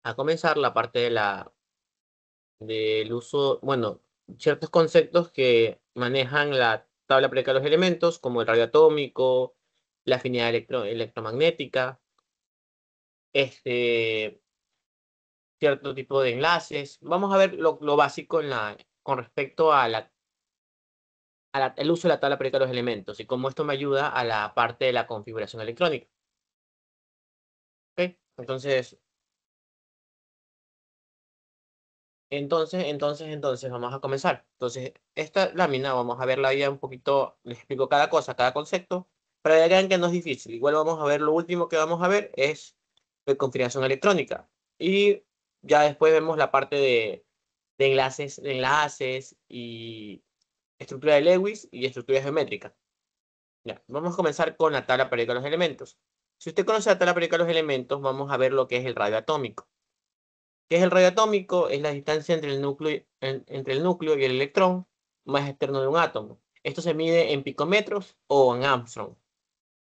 a comenzar la parte del uso, bueno, ciertos conceptos que manejan la tabla periódica de los elementos, como el radio atómico, la afinidad electromagnética, este, cierto tipo de enlaces. Vamos a ver lo básico con respecto el uso de la tabla periódica de los elementos y cómo esto me ayuda a la parte de la configuración electrónica. ¿Ok? Entonces, vamos a comenzar. Entonces, esta lámina, vamos a verla ya un poquito, les explico cada cosa, cada concepto, para que vean que no es difícil. Igual vamos a ver, lo último que vamos a ver es de configuración electrónica. Y ya después vemos la parte de enlaces y estructura de Lewis y estructura geométrica. Ya, vamos a comenzar con la tabla periódica de los elementos. Si usted conoce la tabla periódica de los elementos, vamos a ver lo que es el radio atómico. ¿Qué es el radio atómico? Es la distancia entre el núcleo y el electrón más externo de un átomo. Esto se mide en picómetros o en Armstrong.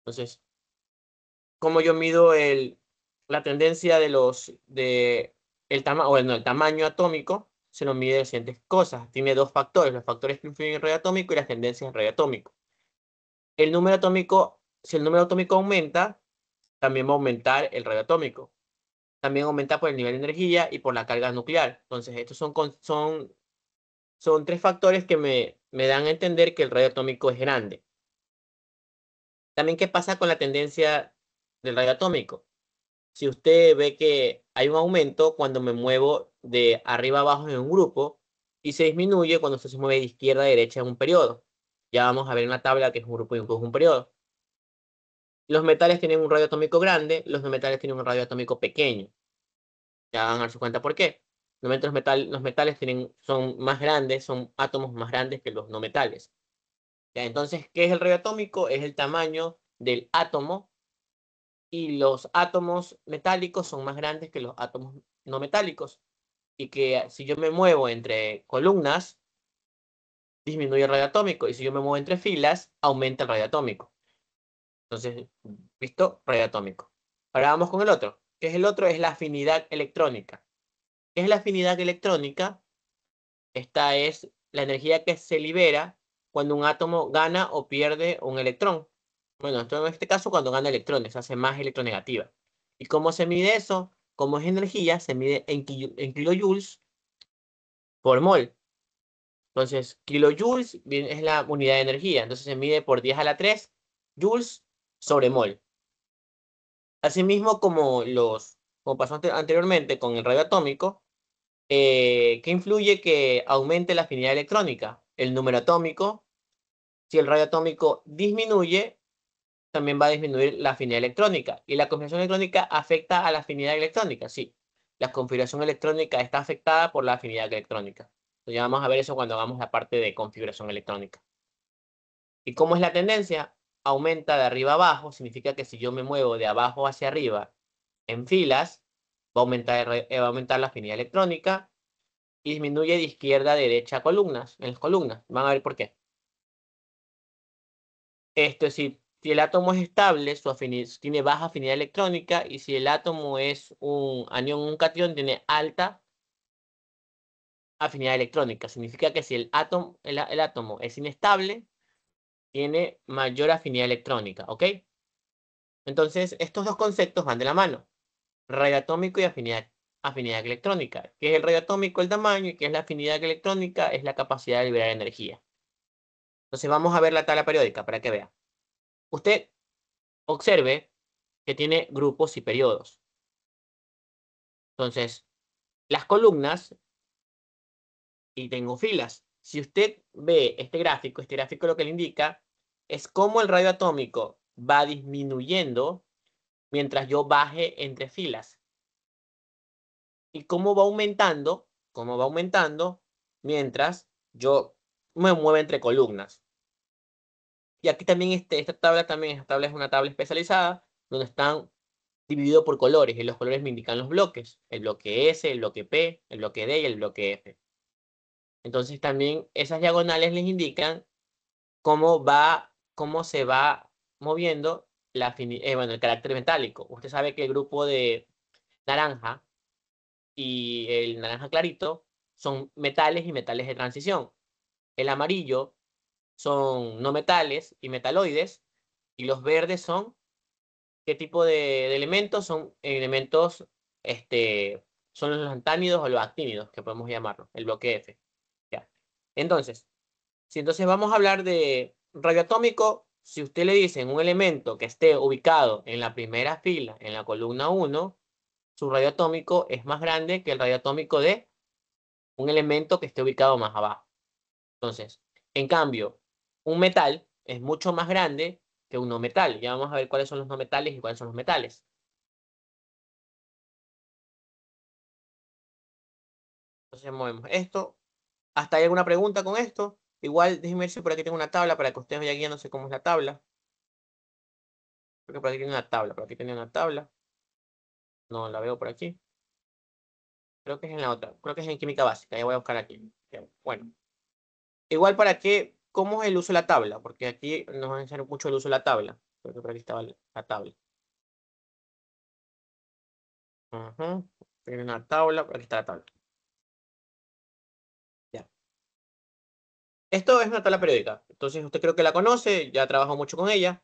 Entonces, ¿cómo yo mido la tendencia el tamaño atómico? Se lo mide de las siguientes cosas. Tiene dos factores, los factores que influyen en el radio atómico y las tendencias del radio atómico. Si el número atómico aumenta, también va a aumentar el radio atómico. También aumenta por el nivel de energía y por la carga nuclear. Entonces, estos son tres factores que me dan a entender que el radio atómico es grande. También, ¿qué pasa con la tendencia del radio atómico? Si usted ve que hay un aumento cuando me muevo de arriba a abajo en un grupo y se disminuye cuando usted se mueve de izquierda a derecha en un periodo. Ya vamos a ver en la tabla que es un grupo y un periodo. Los metales tienen un radio atómico grande, los no metales tienen un radio atómico pequeño. Ya van a darse cuenta por qué. Los metales son más grandes, son átomos más grandes que los no metales. Ya, entonces, ¿qué es el radio atómico? Es el tamaño del átomo y los átomos metálicos son más grandes que los átomos no metálicos. Y que si yo me muevo entre columnas, disminuye el radio atómico. Y si yo me muevo entre filas, aumenta el radio atómico. Entonces, ¿visto? Radio atómico. Ahora vamos con el otro. ¿Qué es el otro? Es la afinidad electrónica. ¿Qué es la afinidad electrónica? Esta es la energía que se libera cuando un átomo gana o pierde un electrón. Bueno, esto en este caso cuando gana electrones, se hace más electronegativa. ¿Y cómo se mide eso? Como es energía, se mide en kilojoules por mol. Entonces, kilojoules es la unidad de energía. Entonces se mide por 10 a la 3 joules sobre mol. Asimismo, como pasó anteriormente con el radio atómico, ¿qué influye que aumente la afinidad electrónica? El número atómico. Si el radio atómico disminuye, también va a disminuir la afinidad electrónica. ¿Y la configuración electrónica afecta a la afinidad electrónica? Sí. La configuración electrónica está afectada por la afinidad electrónica. Entonces ya vamos a ver eso cuando hagamos la parte de configuración electrónica. ¿Y cómo es la tendencia? Aumenta de arriba a abajo. Significa que si yo me muevo de abajo hacia arriba en filas, va a aumentar la afinidad electrónica y disminuye de izquierda a derecha en las columnas. Van a ver por qué. Esto es decir, si el átomo es estable, tiene baja afinidad electrónica, y si el átomo es un anión o un catión, tiene alta afinidad electrónica. Significa que si el átomo es inestable, tiene mayor afinidad electrónica, ¿ok? Entonces, estos dos conceptos van de la mano. Radio atómico y afinidad electrónica. ¿Qué es el radio atómico? El tamaño. ¿Y qué es la afinidad electrónica? Es la capacidad de liberar energía. Entonces, vamos a ver la tabla periódica para que vea. Usted observe que tiene grupos y periodos. Entonces, las columnas y tengo filas. Si usted ve este gráfico lo que le indica es cómo el radio atómico va disminuyendo mientras yo baje entre filas. Y cómo va aumentando mientras yo me muevo entre columnas. Y aquí también esta tabla es una tabla especializada donde están divididos por colores, y los colores me indican los bloques: el bloque S, el bloque P, el bloque D y el bloque F. Entonces también esas diagonales les indican cómo se va moviendo el carácter metálico. Usted sabe que el grupo de naranja y el naranja clarito son metales y metales de transición. El amarillo son no metales y metaloides. Y los verdes son, ¿qué tipo de elementos? Son elementos, son los lantánidos o los actínidos, que podemos llamarlo, el bloque F. Ya. Entonces, si entonces vamos a hablar de radioatómico, si usted le dice un elemento que esté ubicado en la primera fila, en la columna 1, su radioatómico es más grande que el radioatómico de un elemento que esté ubicado más abajo. Entonces, en cambio, un metal es mucho más grande que un no metal. Ya vamos a ver cuáles son los no metales y cuáles son los metales. Entonces movemos esto. ¿Hasta hay alguna pregunta con esto? Igual, déjenme ver si por aquí tengo una tabla para que ustedes vayan guiándose cómo es la tabla. Creo que por aquí tiene una tabla. Por aquí tenía una tabla. No la veo por aquí. Creo que es en la otra. Creo que es en química básica. Ya voy a buscar aquí. Bueno. Igual para qué, ¿cómo es el uso de la tabla? Porque aquí nos van a enseñar mucho el uso de la tabla. Creo que por aquí estaba la tabla. Ajá. Tiene una tabla. Por aquí está la tabla. Ya. Esto es una tabla periódica. Entonces usted creo que la conoce. Ya trabajó mucho con ella.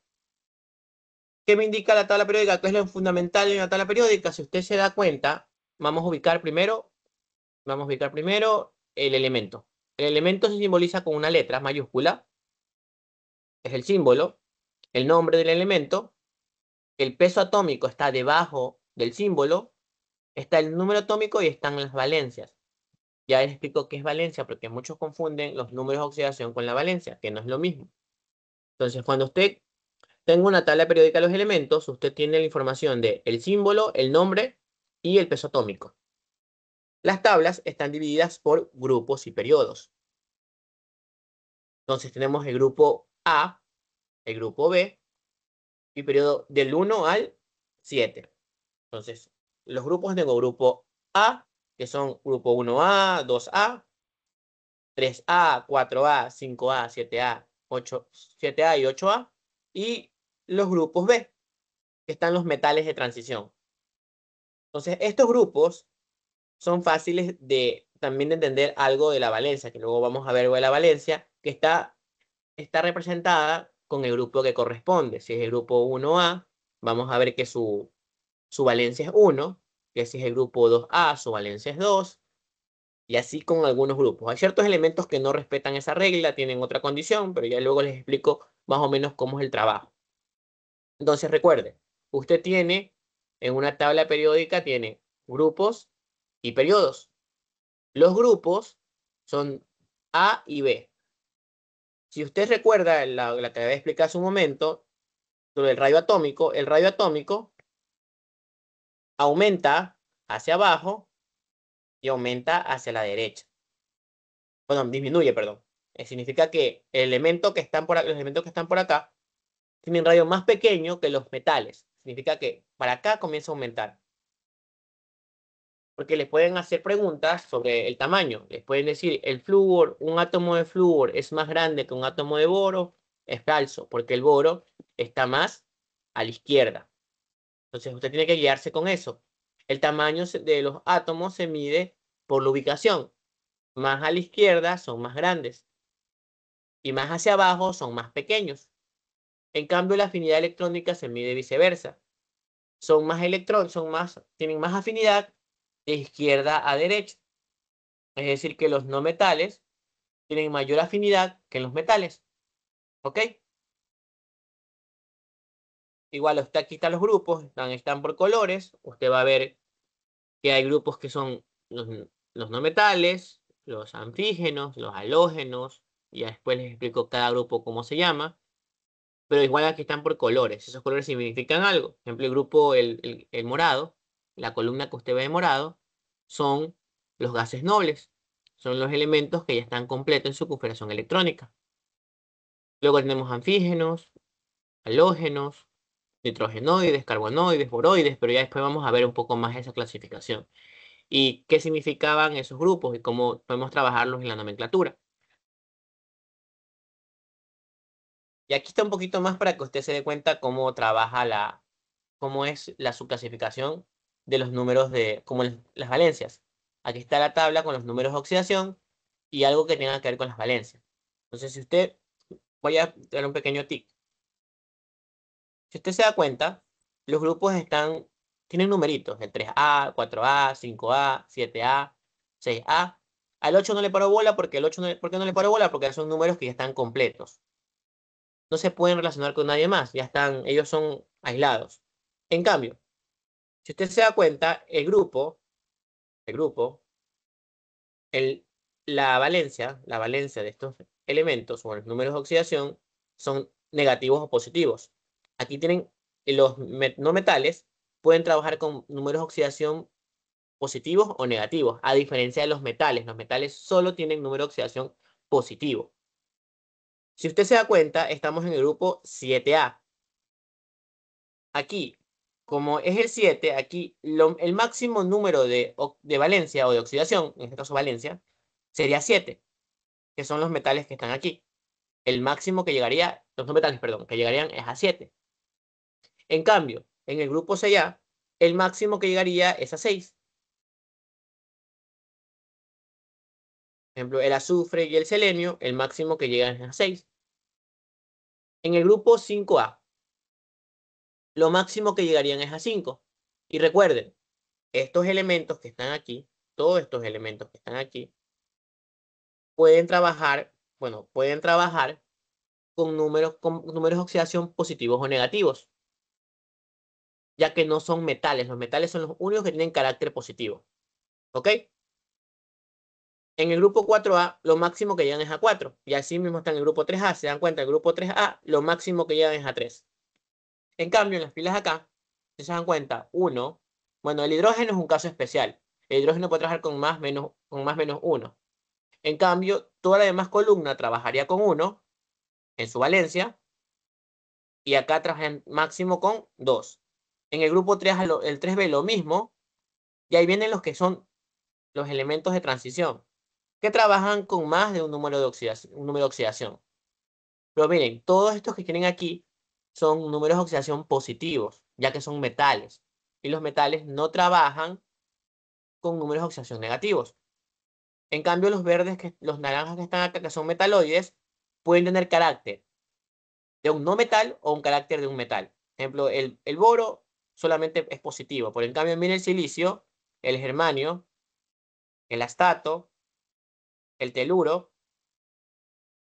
¿Qué me indica la tabla periódica? ¿Qué es lo fundamental en la tabla periódica? Si usted se da cuenta, vamos a ubicar primero el elemento. El elemento se simboliza con una letra mayúscula, es el símbolo, el nombre del elemento, el peso atómico está debajo del símbolo, está el número atómico y están las valencias. Ya les explico qué es valencia, porque muchos confunden los números de oxidación con la valencia, que no es lo mismo. Entonces, cuando usted tenga una tabla periódica de los elementos, usted tiene la información de el símbolo, el nombre y el peso atómico. Las tablas están divididas por grupos y periodos. Entonces tenemos el grupo A, el grupo B y periodo del 1 al 7. Entonces, los grupos tengo grupo A, que son grupo 1A, 2A, 3A, 4A, 5A, 7A, 8, 7A y 8A. Y los grupos B, que están los metales de transición. Entonces, estos grupos son fáciles de también de entender algo de la valencia, que luego vamos a ver algo de la valencia, que está representada con el grupo que corresponde. Si es el grupo 1A, vamos a ver que su valencia es 1, que si es el grupo 2A, su valencia es 2, y así con algunos grupos. Hay ciertos elementos que no respetan esa regla, tienen otra condición, pero ya luego les explico más o menos cómo es el trabajo. Entonces recuerde, usted tiene en una tabla periódica, tiene grupos y periodos. Los grupos son A y B. Si usted recuerda la que había explicado hace un momento sobre el rayo atómico aumenta hacia abajo y aumenta hacia la derecha. Bueno, disminuye, perdón. Significa que los elementos que están por acá tienen un radio más pequeño que los metales. Significa que para acá comienza a aumentar. Porque les pueden hacer preguntas sobre el tamaño. Les pueden decir, el flúor, un átomo de flúor es más grande que un átomo de boro. Es falso, porque el boro está más a la izquierda. Entonces usted tiene que guiarse con eso. El tamaño de los átomos se mide por la ubicación. Más a la izquierda son más grandes y más hacia abajo son más pequeños. En cambio, la afinidad electrónica se mide viceversa. Tienen más afinidad de izquierda a derecha. Es decir, que los no metales tienen mayor afinidad que los metales. ¿Ok? Igual aquí están los grupos, están por colores. Usted va a ver que hay grupos que son los no metales, los anfígenos, los halógenos. Y ya después les explico cada grupo cómo se llama. Pero igual aquí están por colores. Esos colores significan algo. Por ejemplo, el grupo, el morado, la columna que usted ve de morado, son los gases nobles. Son los elementos que ya están completos en su configuración electrónica. Luego tenemos anfígenos, halógenos, nitrogenoides, carbonoides, boroides, pero ya después vamos a ver un poco más esa clasificación. Y qué significaban esos grupos y cómo podemos trabajarlos en la nomenclatura. Y aquí está un poquito más para que usted se dé cuenta cómo cómo es la subclasificación de los números como las valencias. Aquí está la tabla con los números de oxidación y algo que tenga que ver con las valencias. Entonces, si usted, voy a dar un pequeño tic. Si usted se da cuenta, los grupos tienen numeritos, el 3A, 4A, 5A, 7A, 6A. Al 8 no le paro bola porque ¿por qué no le paro bola? Porque son números que ya están completos. No se pueden relacionar con nadie más, ellos son aislados. En cambio, si usted se da cuenta, el grupo, el, la valencia de estos elementos o los números de oxidación son negativos o positivos. Aquí tienen los no metales, pueden trabajar con números de oxidación positivos o negativos, a diferencia de los metales. Los metales solo tienen número de oxidación positivo. Si usted se da cuenta, estamos en el grupo 7A. Aquí, como es el 7, aquí el máximo número de valencia o de oxidación, en este caso valencia, sería 7, que son los metales que están aquí. El máximo que llegaría, los no metales, perdón, que llegarían es a 7. En cambio, en el grupo 6A, el máximo que llegaría es a 6. Por ejemplo, el azufre y el selenio, el máximo que llegan es a 6. En el grupo 5A, lo máximo que llegarían es a 5. Y recuerden, estos elementos que están aquí, todos estos elementos que están aquí, pueden trabajar, bueno, pueden trabajar con números de oxidación positivos o negativos, ya que no son metales. Los metales son los únicos que tienen carácter positivo. ¿Ok? En el grupo 4A, lo máximo que llegan es a 4. Y así mismo está en el grupo 3A. Se dan cuenta, el grupo 3A, lo máximo que llegan es a 3. En cambio, en las pilas acá, si se dan cuenta, 1, bueno, el hidrógeno es un caso especial. El hidrógeno puede trabajar con más menos 1. En cambio, toda la demás columna trabajaría con 1 en su valencia, y acá trabajan máximo con 2. En el grupo 3, el 3B lo mismo, y ahí vienen los que son los elementos de transición, que trabajan con más de un número de oxidación. Pero miren, todos estos que tienen aquí son números de oxidación positivos, ya que son metales, y los metales no trabajan con números de oxidación negativos. En cambio, los naranjas que están acá, que son metaloides, pueden tener carácter de un no metal o un carácter de un metal. Por ejemplo, el boro solamente es positivo. Por en cambio, miren el silicio, el germanio, el astato, el teluro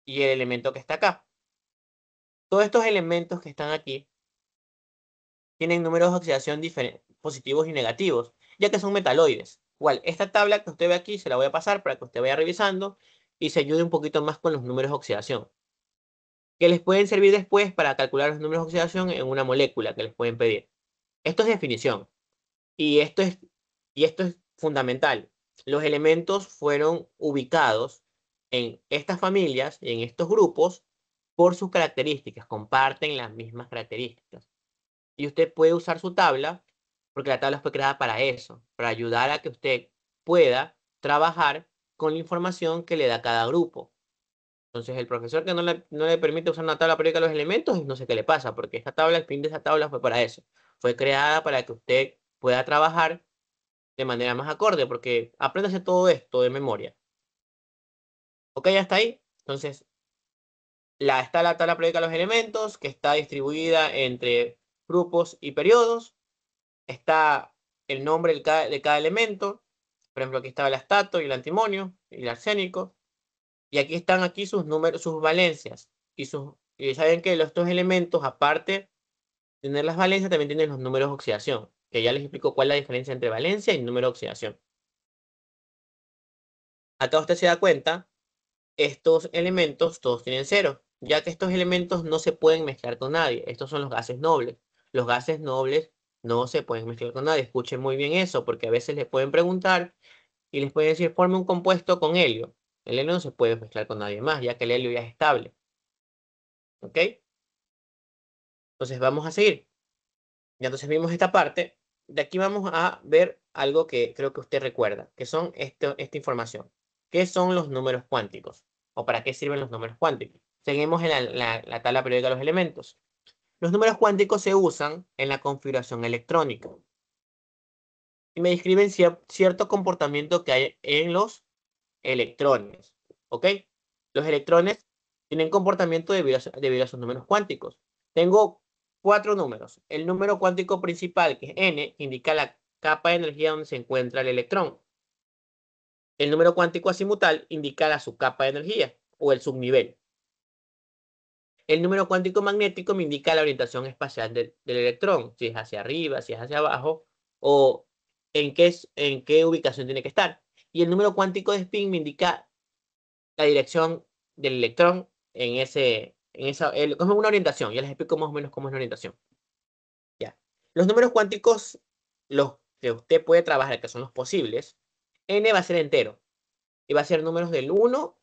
y el elemento que está acá. Todos estos elementos que están aquí tienen números de oxidación positivos y negativos, ya que son metaloides. Igual, esta tabla que usted ve aquí se la voy a pasar para que usted vaya revisando y se ayude un poquito más con los números de oxidación, que les pueden servir después para calcular los números de oxidación en una molécula que les pueden pedir. Esto es definición. Y esto es fundamental. Los elementos fueron ubicados en estas familias y en estos grupos por sus características, comparten las mismas características. Y usted puede usar su tabla, porque la tabla fue creada para eso, para ayudar a que usted pueda trabajar con la información que le da cada grupo. Entonces, el profesor que no le permite usar una tabla periódica de los elementos, no sé qué le pasa, porque esta tabla, el fin de esa tabla fue para eso. Fue creada para que usted pueda trabajar de manera más acorde, porque apréndase todo esto de memoria. ¿Ok? Ya está ahí. Entonces, está la tabla periódica de los elementos, que está distribuida entre grupos y periodos. Está el nombre de cada elemento. Por ejemplo, aquí estaba el astato y el antimonio y el arsénico. Y aquí están sus números, sus valencias. Y saben que estos elementos, aparte de tener las valencias, también tienen los números de oxidación. Que ya les explico cuál es la diferencia entre valencia y número de oxidación. Acá usted se da cuenta, estos elementos todos tienen cero, ya que estos elementos no se pueden mezclar con nadie. Estos son los gases nobles. Los gases nobles no se pueden mezclar con nadie. Escuchen muy bien eso, porque a veces les pueden preguntar y les pueden decir, forme un compuesto con helio. El helio no se puede mezclar con nadie más, ya que el helio ya es estable. ¿Ok? Entonces vamos a seguir. Ya entonces vimos esta parte. De aquí vamos a ver algo que creo que usted recuerda, que son esta información. ¿Qué son los números cuánticos? ¿O para qué sirven los números cuánticos? Seguimos en la tabla periódica de los elementos. Los números cuánticos se usan en la configuración electrónica. y me describen cierto comportamiento que hay en los electrones. ¿Ok? Los electrones tienen comportamiento debido a sus números cuánticos. Tengo 4 números. El número cuántico principal, que es n, que indica la capa de energía donde se encuentra el electrón. El número cuántico azimutal indica la subcapa de energía o el subnivel. El número cuántico magnético me indica la orientación espacial del electrón, si es hacia arriba, si es hacia abajo, o en qué ubicación tiene que estar. Y el número cuántico de spin me indica la dirección del electrón como una orientación. Ya les explico más o menos cómo es la orientación. Ya. Los números cuánticos, los que usted puede trabajar, que son los posibles, n va a ser entero. Y va a ser números del 1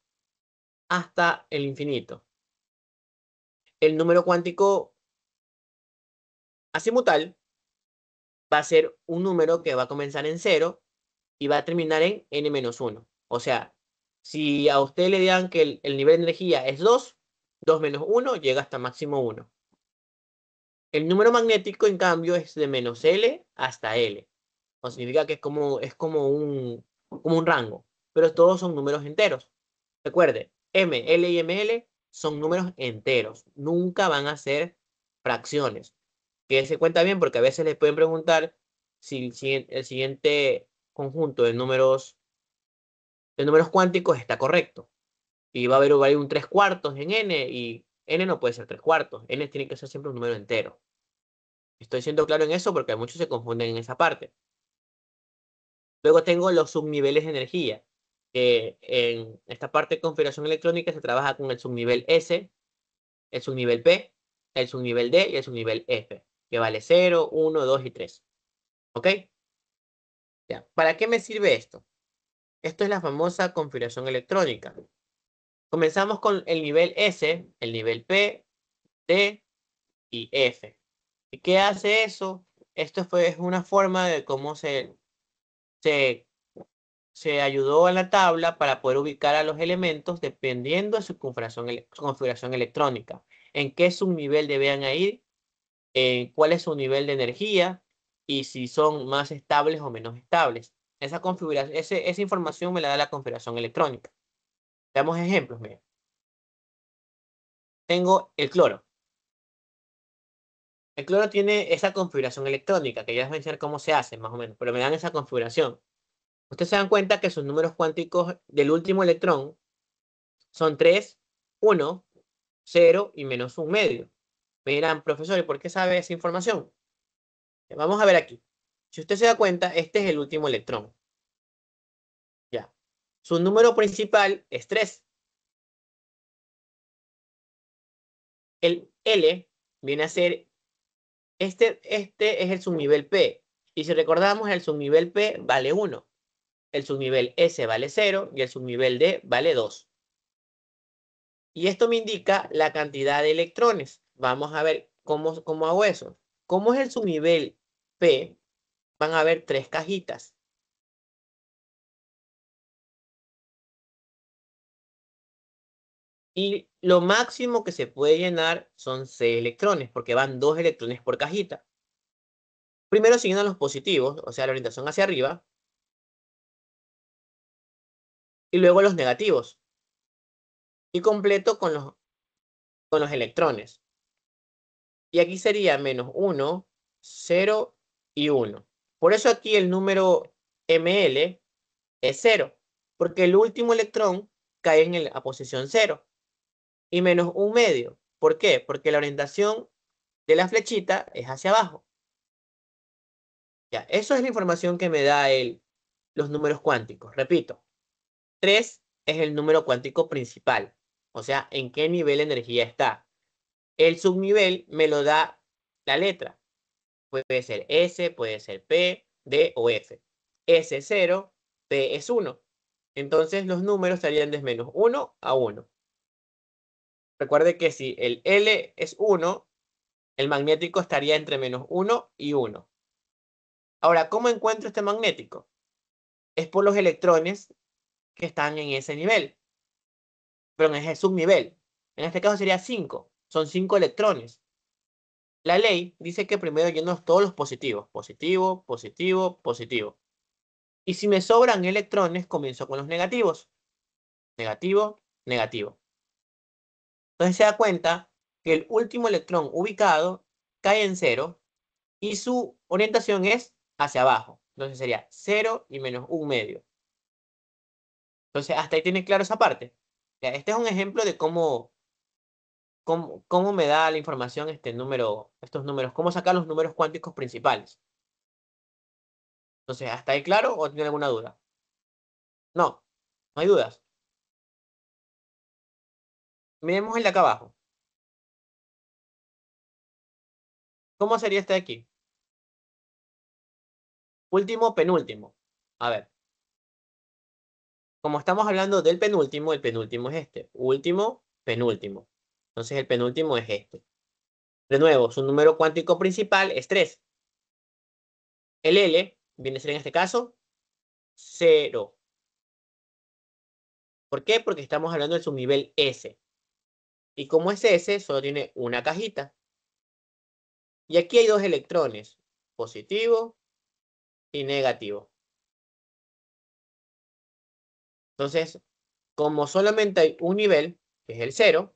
hasta el infinito. El número cuántico azimutal va a ser un número que va a comenzar en 0 y va a terminar en n-1. O sea, si a usted le digan que el nivel de energía es 2, 2 menos 1 llega hasta máximo 1. El número magnético, en cambio, es de menos L hasta L. O significa que es como un rango, pero todos son números enteros. Recuerde, M, L y ML son números enteros. Nunca van a ser fracciones. Que se cuenta bien porque a veces les pueden preguntar si el siguiente conjunto de números cuánticos está correcto. Y va a haber un 3 cuartos en n y n no puede ser 3 cuartos. N tiene que ser siempre un número entero. Estoy siendo claro en eso porque muchos se confunden en esa parte. Luego tengo los subniveles de energía, que en esta parte de configuración electrónica se trabaja con el subnivel S, el subnivel P, el subnivel D y el subnivel F, que vale 0, 1, 2 y 3. ¿Ok? Ya. ¿Para qué me sirve esto? Esto es la famosa configuración electrónica. Comenzamos con el nivel S, el nivel P, D y F. ¿Y qué hace eso? Esto es una forma de cómo se ayudó a la tabla para poder ubicar a los elementos dependiendo de su configuración electrónica. En qué subnivel debían ir, cuál es su nivel de energía y si son más estables o menos estables. Esa información me la da la configuración electrónica. Veamos ejemplos. Miren. Tengo el cloro. El cloro tiene esa configuración electrónica, que ya les voy a enseñar cómo se hace, más o menos, pero me dan esa configuración. Ustedes se dan cuenta que sus números cuánticos del último electrón son 3, 1, 0 y menos un medio. Me dirán, profesor, ¿y por qué sabe esa información? Vamos a ver aquí. Si usted se da cuenta, este es el último electrón. Ya. Su número principal es 3. El L viene a ser, este es el subnivel P. Y si recordamos, el subnivel P vale 1. El subnivel S vale 0 y el subnivel D vale 2. Y esto me indica la cantidad de electrones. Vamos a ver cómo hago eso. ¿Cómo es el subnivel P? Van a haber 3 cajitas. Y lo máximo que se puede llenar son 6 electrones, porque van 2 electrones por cajita. Primero se llenan los positivos, o sea, la orientación hacia arriba. Y luego los negativos. Y completo con los electrones. Y aquí sería menos 1, 0 y 1. Por eso aquí el número ml es 0. Porque el último electrón cae en la posición 0. Y menos un medio. ¿Por qué? Porque la orientación de la flechita es hacia abajo. Ya, eso es la información que me da los números cuánticos. Repito, 3 es el número cuántico principal. O sea, en qué nivel de energía está. El subnivel me lo da la letra. Puede ser S, puede ser P, D o F. S es 0, P es 1. Entonces los números estarían de menos 1 a 1. Recuerde que si el L es 1, el magnético estaría entre menos 1 y 1. Ahora, ¿cómo encuentro este magnético? Es por los electrones que están en ese nivel, pero en ese subnivel. En este caso sería 5. Son 5 electrones. La ley dice que primero lleno todos los positivos. Positivo, positivo, positivo. Y si me sobran electrones, comienzo con los negativos. Negativo, negativo. Entonces se da cuenta que el último electrón ubicado cae en 0 y su orientación es hacia abajo. Entonces sería 0 y menos 1/2. Entonces hasta ahí tiene claro esa parte. Ya, este es un ejemplo de cómo me da la información estos números, cómo sacar los números cuánticos principales. Entonces, ¿hasta ahí claro o tiene alguna duda? No, no hay dudas. Miremos el de acá abajo. ¿Cómo sería este de aquí? Último, penúltimo. A ver, como estamos hablando del penúltimo, el penúltimo es este. Último, penúltimo. Entonces el penúltimo es este. De nuevo, su número cuántico principal es 3. El L viene a ser en este caso 0. ¿Por qué? Porque estamos hablando del subnivel S. Y como es S, solo tiene una cajita. Y aquí hay 2 electrones, positivo y negativo. Entonces, como solamente hay un nivel, que es el 0,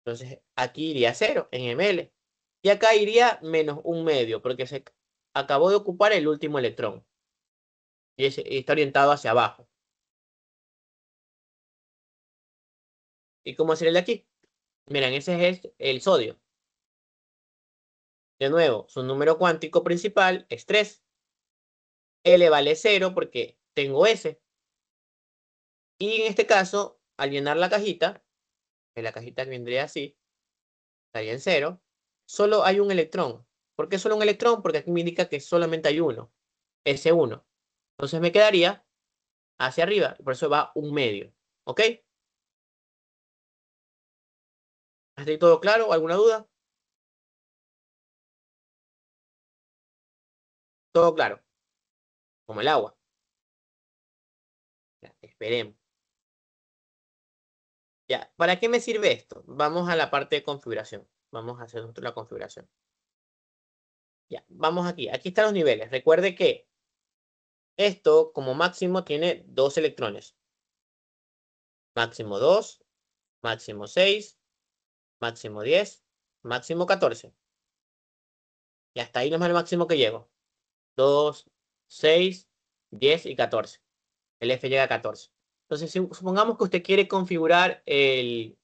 entonces aquí iría 0 en ml. Y acá iría menos 1/2, porque se acabó de ocupar el último electrón. Y está orientado hacia abajo. ¿Y cómo sería el de aquí? Miren, ese es el sodio. De nuevo, su número cuántico principal es 3. L vale 0 porque tengo S. Y en este caso, al llenar la cajita, que la cajita vendría así, estaría en 0, solo hay un electrón. ¿Por qué solo un electrón? Porque aquí me indica que solamente hay uno, S1. Entonces me quedaría hacia arriba, por eso va 1/2. ¿Ok? ¿Hasta ahí todo claro? ¿Alguna duda? Todo claro, como el agua. Ya, esperemos. Ya, ¿para qué me sirve esto? Vamos a la parte de configuración. Vamos a hacer nosotros la configuración. Ya, vamos aquí. Aquí están los niveles. Recuerde que esto, como máximo, tiene 2 electrones. Máximo 2, máximo 6, máximo 10, máximo 14. Y hasta ahí nomás el máximo que llego. 2, 6, 10 y 14. El F llega a 14. Entonces, supongamos que usted quiere configurar dígame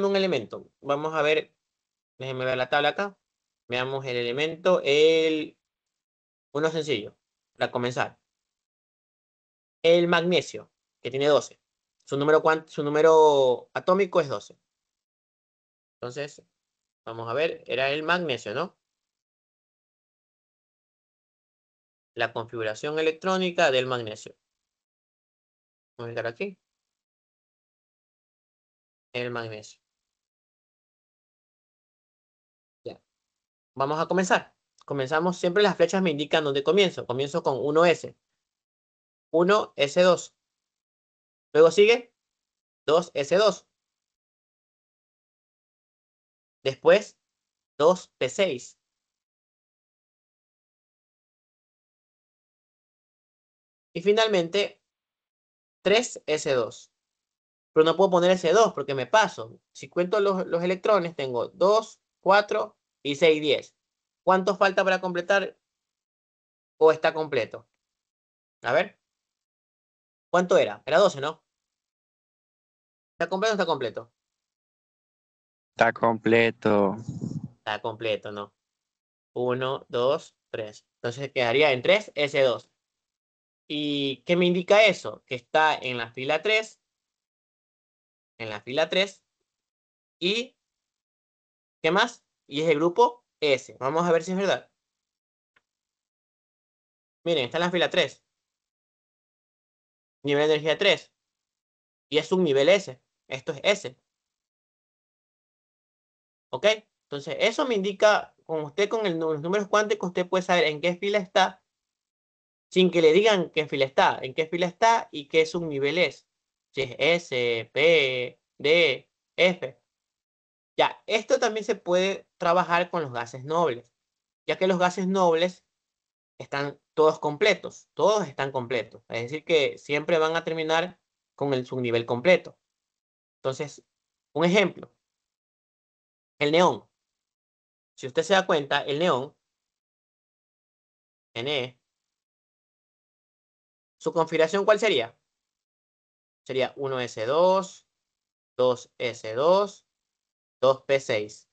un elemento. Vamos a ver, déjenme ver la tabla acá. Veamos el elemento, uno sencillo, para comenzar. El magnesio, que tiene 12. Su número atómico es 12. Entonces, vamos a ver, era el magnesio, ¿no? La configuración electrónica del magnesio. Vamos a entrar aquí. El magnesio. Ya. Vamos a comenzar. Comenzamos, siempre las flechas me indican dónde comienzo. Comienzo con 1S. 1S2. Luego sigue 2S2. Después 2P6. Y finalmente 3S2. Pero no puedo poner S2 porque me paso. Si cuento los electrones, tengo 2, 4 y 6, 10. ¿Cuánto falta para completar o está completo? A ver, ¿cuánto era? Era 12, ¿no? ¿Está completo o está completo? Está completo. Está completo, ¿no? 1, 2, 3. Entonces quedaría en 3, S2. ¿Y qué me indica eso? Que está en la fila 3, en la fila 3, y ¿qué más? Y es el grupo S. Vamos a ver si es verdad. Miren, está en la fila 3. Nivel de energía 3. Y es un nivel S. Esto es S. ¿Ok? Entonces, eso me indica, con usted con los números cuánticos, usted puede saber en qué fila está, sin que le digan qué fila está, en qué fila está y qué subnivel es. Si es S, P, D, F. Ya, esto también se puede trabajar con los gases nobles, ya que los gases nobles están todos completos, todos están completos. Es decir, que siempre van a terminar con su nivel completo. Entonces, un ejemplo, el neón. Si usted se da cuenta, el neón, Ne, ¿su configuración cuál sería? Sería 1s2, 2s2, 2p6.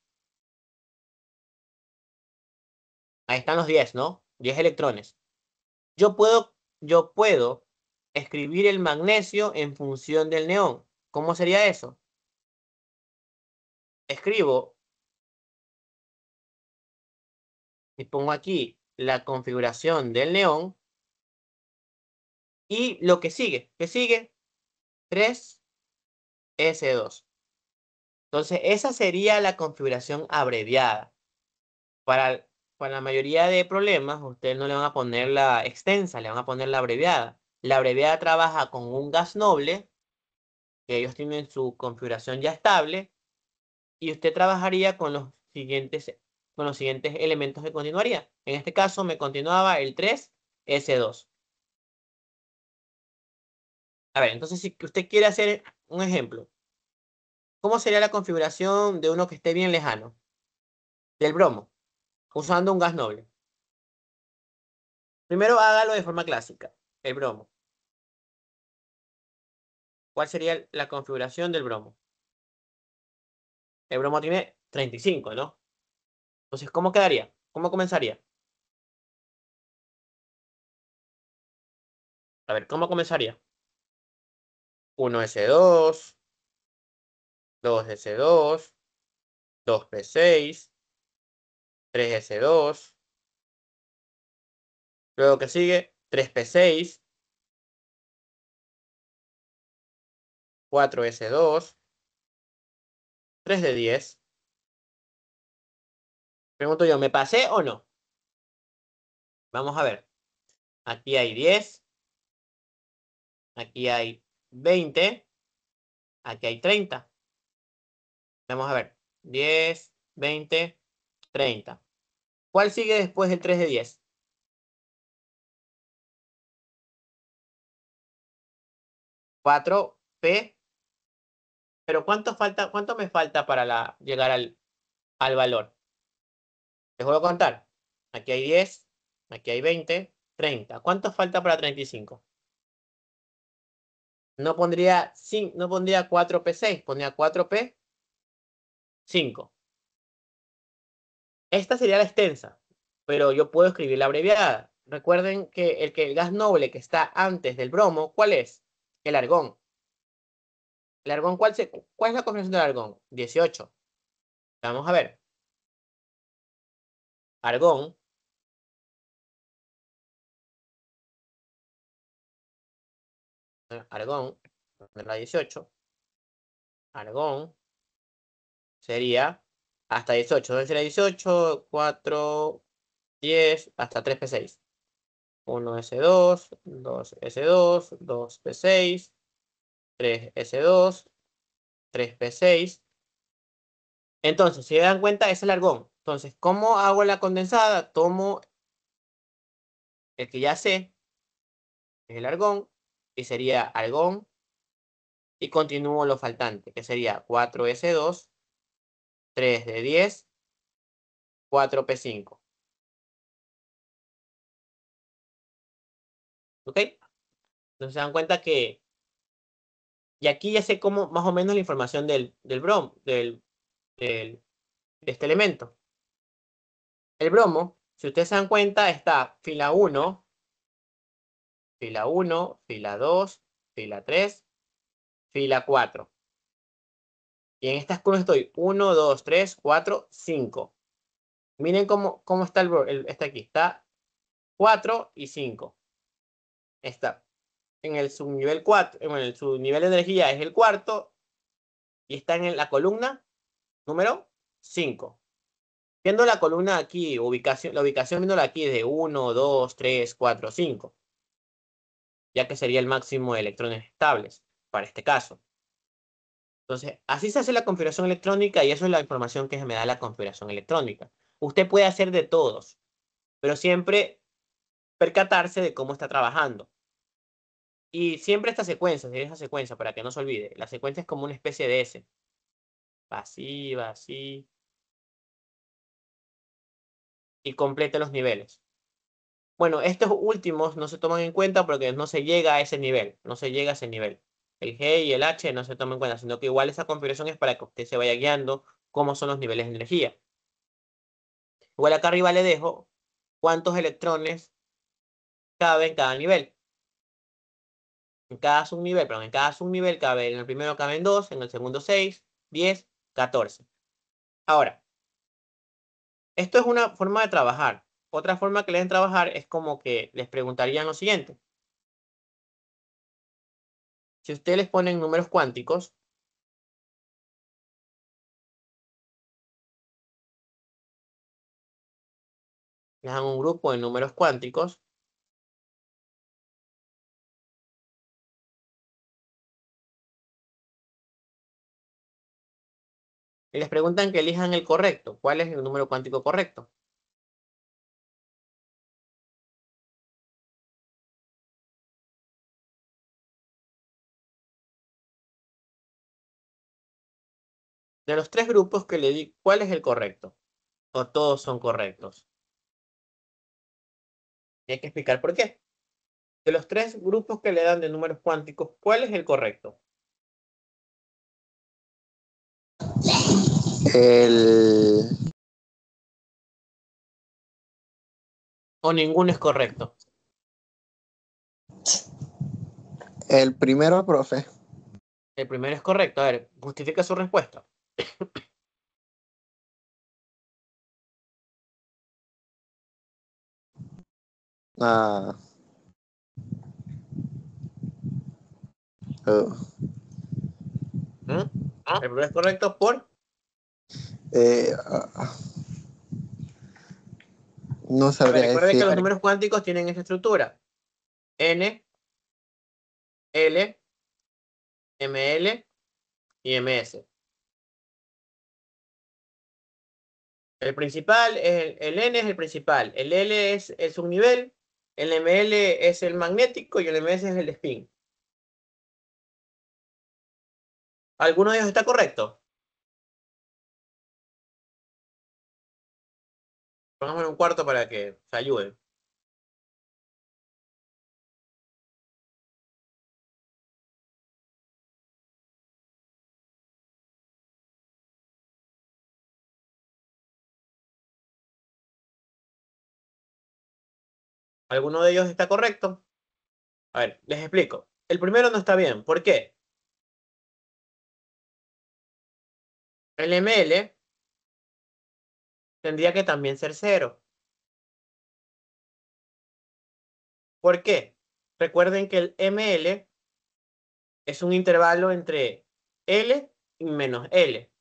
Ahí están los 10, ¿no? 10 electrones. Yo puedo escribir el magnesio en función del neón. ¿Cómo sería eso? Escribo y pongo aquí la configuración del neón y lo que sigue. ¿Qué sigue? 3s2. Entonces, esa sería la configuración abreviada. Para la mayoría de problemas, ustedes no le van a poner la extensa, le van a poner la abreviada. La abreviada trabaja con un gas noble, que ellos tienen su configuración ya estable, y usted trabajaría con los siguientes elementos que continuaría. En este caso, me continuaba el 3s2. A ver, entonces, si usted quiere hacer un ejemplo, ¿cómo sería la configuración de uno que esté bien lejano? Del bromo, usando un gas noble. Primero hágalo de forma clásica, el bromo. ¿Cuál sería la configuración del bromo? El bromo tiene 35, ¿no? Entonces, ¿cómo quedaría? ¿Cómo comenzaría? A ver, ¿cómo comenzaría? 1s2, 2s2, 2p6, 3s2. Luego que sigue 3p6, 4s2, 3d10. Pregunto yo, ¿me pasé o no? Vamos a ver. Aquí hay 10, aquí hay 20, aquí hay 30. Vamos a ver. 10, 20, 30. ¿Cuál sigue después del 3 de 10? 4p. Pero ¿cuánto me falta para llegar al valor? Les voy a contar. Aquí hay 10, aquí hay 20, 30. ¿Cuánto falta para 35? No pondría 4p6, pondría 4p5. Esta sería la extensa, pero yo puedo escribir la abreviada. Recuerden que el gas noble que está antes del bromo, ¿cuál es? El argón. ¿El argón cuál es la configuración del argón? 18. Vamos a ver. Argón. Argón. La 18. Argón sería hasta 18. Entonces sería 18, 4, 10, hasta 3p6. 1s2, 2s2, 2p6, 3s2, 3p6. Entonces, si se dan cuenta, es el argón. Entonces, ¿cómo hago la condensada? Tomo el que ya sé, es el argón, y sería argón, y continúo lo faltante, que sería 4s2, 3 de 10, 4p5. ¿Ok? Entonces se dan cuenta que, y aquí ya sé cómo, más o menos la información del bromo, de este elemento. El bromo, si ustedes se dan cuenta, está fila 1, fila 1, fila 2, fila 3, fila 4. Y en estas curvas estoy 1, 2, 3, 4, 5. Miren cómo está está aquí. Está 4 y 5. Está en el subnivel 4. Bueno, el subnivel de energía es el cuarto. Y está en la columna número 5. Viendo la columna aquí, la ubicación viéndola aquí es de 1, 2, 3, 4, 5. Ya que sería el máximo de electrones estables para este caso. Entonces, así se hace la configuración electrónica y eso es la información que me da la configuración electrónica. Usted puede hacer de todos, pero siempre percatarse de cómo está trabajando. Y siempre esta secuencia, esa secuencia, para que no se olvide. La secuencia es como una especie de S. Va así, va así. Y complete los niveles. Bueno, estos últimos no se toman en cuenta porque no se llega a ese nivel. No se llega a ese nivel. El G y el H no se toman en cuenta, sino que igual esa configuración es para que usted se vaya guiando cómo son los niveles de energía. Igual acá arriba le dejo cuántos electrones cabe en cada nivel. En cada subnivel, perdón, en cada subnivel cabe, en el primero caben 2, en el segundo 6, 10, 14. Ahora, esto es una forma de trabajar. Otra forma que le den trabajar es como que les preguntarían lo siguiente. Si ustedes les ponen números cuánticos, les dan un grupo de números cuánticos, y les preguntan que elijan el correcto. ¿Cuál es el número cuántico correcto? De los tres grupos que le di, ¿cuál es el correcto? ¿O todos son correctos? Y hay que explicar por qué. De los tres grupos que le dan de números cuánticos, ¿cuál es el correcto? El, ¿O ninguno es correcto? el primero, profe. El primero es correcto. A ver, justifica su respuesta. Ah, oh, ¿Mm? El primero es correcto por... eh, ah, no A ver, sabría recuerde que decir. los números cuánticos tienen esa estructura. N, L, ML y MS. El principal, el N es el principal. El L es el subnivel. El ML es el magnético y el MS es el spin. ¿Alguno de ellos está correcto? Pongámosle un cuarto para que se ayude. ¿Alguno de ellos está correcto? A ver, les explico. El primero no está bien. ¿Por qué? El ML tendría que también ser cero. ¿Por qué? Recuerden que el ML es un intervalo entre L y menos L.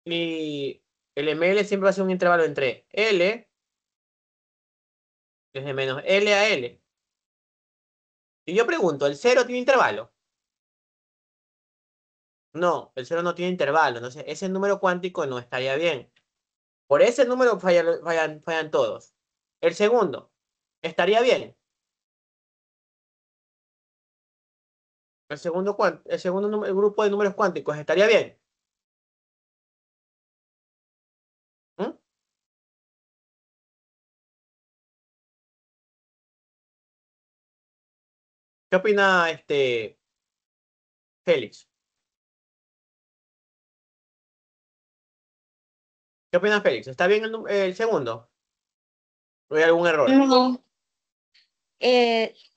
Y el ML siempre va a ser un intervalo entre L, desde menos L a L. Y yo pregunto, ¿el cero tiene intervalo? No, el cero no tiene intervalo. Entonces, ese número cuántico no estaría bien. Por ese número fallan todos. El segundo, ¿estaría bien? El grupo de números cuánticos, ¿estaría bien? ¿Mm? ¿Qué opina Félix? ¿Qué opina Félix? ¿Está bien el segundo? ¿O hay algún error? No,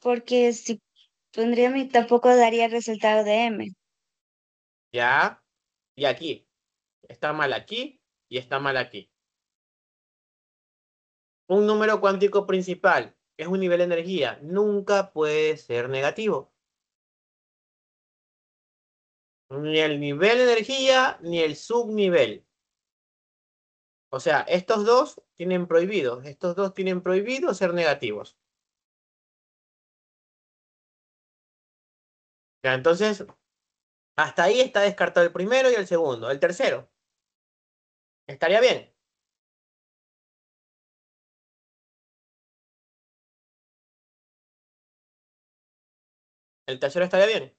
porque si pondría mi tampoco daría el resultado de M. Ya. Y aquí. Está mal aquí y está mal aquí. Un número cuántico principal, que es un nivel de energía, nunca puede ser negativo. Ni el nivel de energía ni el subnivel. O sea, estos dos tienen prohibido ser negativos. Ya, entonces, Hasta ahí está descartado el primero y el segundo. El tercero. ¿Estaría bien? ¿El tercero estaría bien?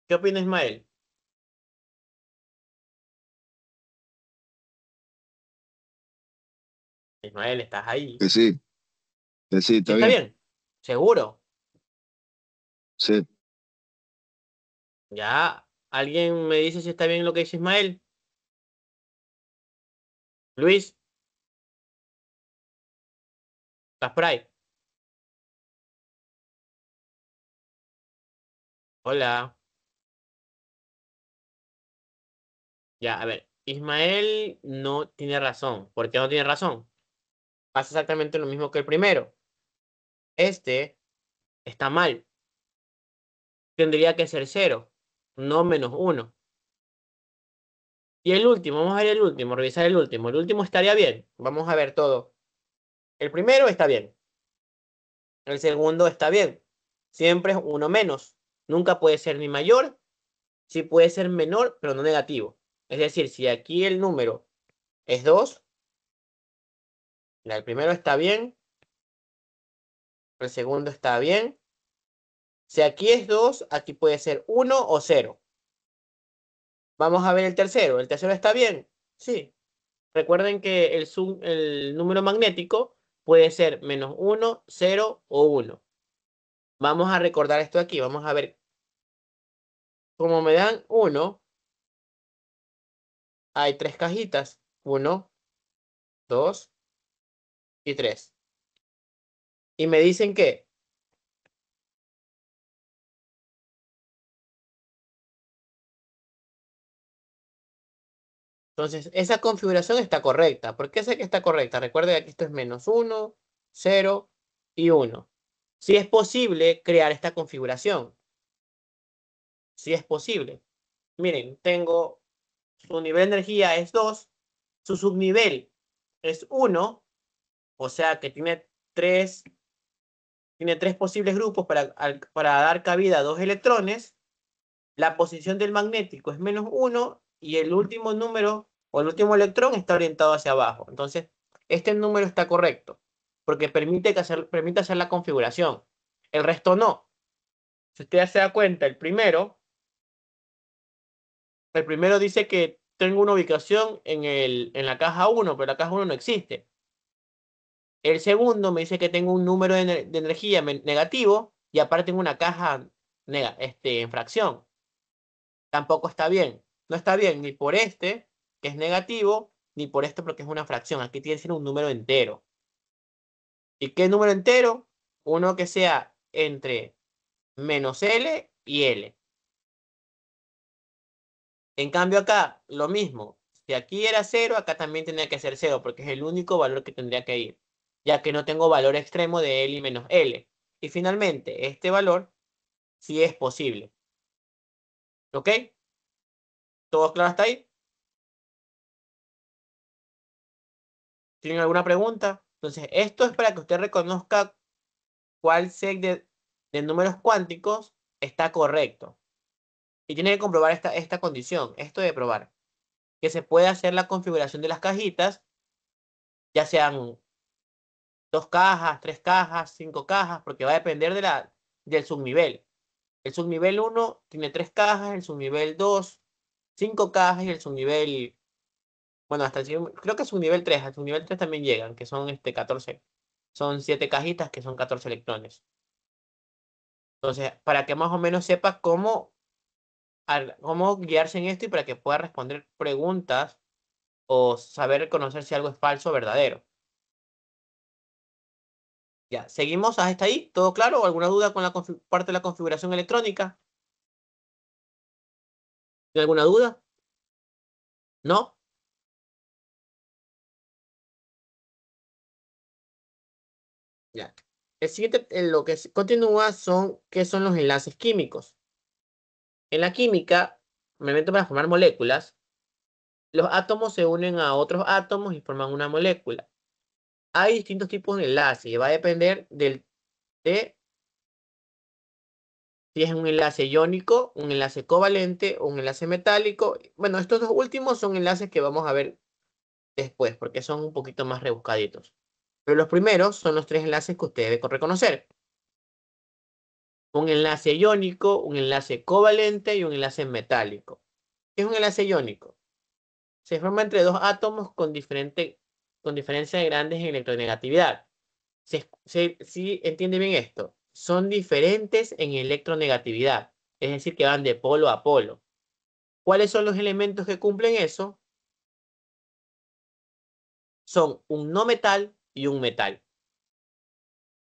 ¿Qué opina Ismael? Ismael, ¿estás ahí? Que sí, ¿Sí está está bien. bien? ¿Seguro? Sí, ¿Ya alguien me dice si está bien lo que dice Ismael? Luis, ¿estás por ahí? Hola. Ya, a ver. Ismael no tiene razón. ¿Por qué no tiene razón? Pasa exactamente lo mismo que el primero. Este está mal. Tendría que ser cero, no -1. Y el último, vamos a ver el último, revisar el último. El último estaría bien. Vamos a ver todo. El primero está bien. El segundo está bien. Siempre es uno menos. Nunca puede ser ni mayor, sí puede ser menor, pero no negativo. Es decir, si aquí el número es 2, el primero está bien, el segundo está bien. Si aquí es 2, aquí puede ser 1 o 0. Vamos a ver el tercero. ¿El tercero está bien? Sí. Recuerden que el número magnético puede ser -1, 0 o 1. Vamos a recordar esto aquí. Vamos a ver. Como me dan 1, hay 3 cajitas. 1, 2 y 3. Y me dicen que entonces esa configuración está correcta. ¿Por qué sé que está correcta? Recuerden que aquí esto es -1, 0 y 1. Si es posible crear esta configuración. Si es posible. Miren, tengo su nivel de energía es 2, su subnivel es 1, o sea que tiene tres posibles grupos para dar cabida a 2 electrones. La posición del magnético es -1 y el último número o el último electrón está orientado hacia abajo. Entonces, este número está correcto porque permite hacer la configuración. El resto no. Si usted se da cuenta, el primero dice que tengo una ubicación en la caja 1, pero la caja 1 no existe. El segundo me dice que tengo un número de energía negativo y aparte tengo una caja en fracción. Tampoco está bien. No está bien ni por este, que es negativo, ni por este porque es una fracción. Aquí tiene que ser un número entero. ¿Y qué número entero? Uno que sea entre -L y L. En cambio acá, lo mismo. Si aquí era 0, acá también tendría que ser 0, porque es el único valor que tendría que ir, ya que no tengo valor extremo de L y -L. Y finalmente, este valor sí es posible. ¿Ok? ¿Todo claro hasta ahí? ¿Tienen alguna pregunta? Entonces, esto es para que usted reconozca cuál set de números cuánticos está correcto. Y tiene que comprobar esta condición, esto de probar, que se puede hacer la configuración de las cajitas, ya sean 2 cajas, 3 cajas, 5 cajas, porque va a depender del subnivel. El subnivel 1 tiene 3 cajas, el subnivel 2, 5 cajas y el subnivel, bueno, creo que el subnivel 3, al subnivel 3 también llegan, que son 14. Son 7 cajitas que son 14 electrones. Entonces, para que más o menos sepa cómo guiarse en esto y para que pueda responder preguntas o saber reconocer si algo es falso o verdadero. Ya, seguimos hasta ahí. ¿Todo claro? ¿O alguna duda con la parte de la configuración electrónica? ¿Tiene alguna duda? ¿No? Ya. El siguiente, lo que continúa ¿qué son los enlaces químicos? En la química, normalmente para formar moléculas, los átomos se unen a otros átomos y forman una molécula. Hay distintos tipos de enlaces y va a depender de Si es un enlace iónico, un enlace covalente o un enlace metálico. Bueno, estos dos últimos son enlaces que vamos a ver después, porque son un poquito más rebuscaditos. Pero los primeros son los tres enlaces que usted debe reconocer. Un enlace iónico, un enlace covalente y un enlace metálico. ¿Qué es un enlace iónico? Se forma entre dos átomos con diferencias grandes en electronegatividad. ¿Sí entiende bien esto? Son diferentes en electronegatividad, es decir, que van de polo a polo. ¿Cuáles son los elementos que cumplen eso? Son un no metal y un metal.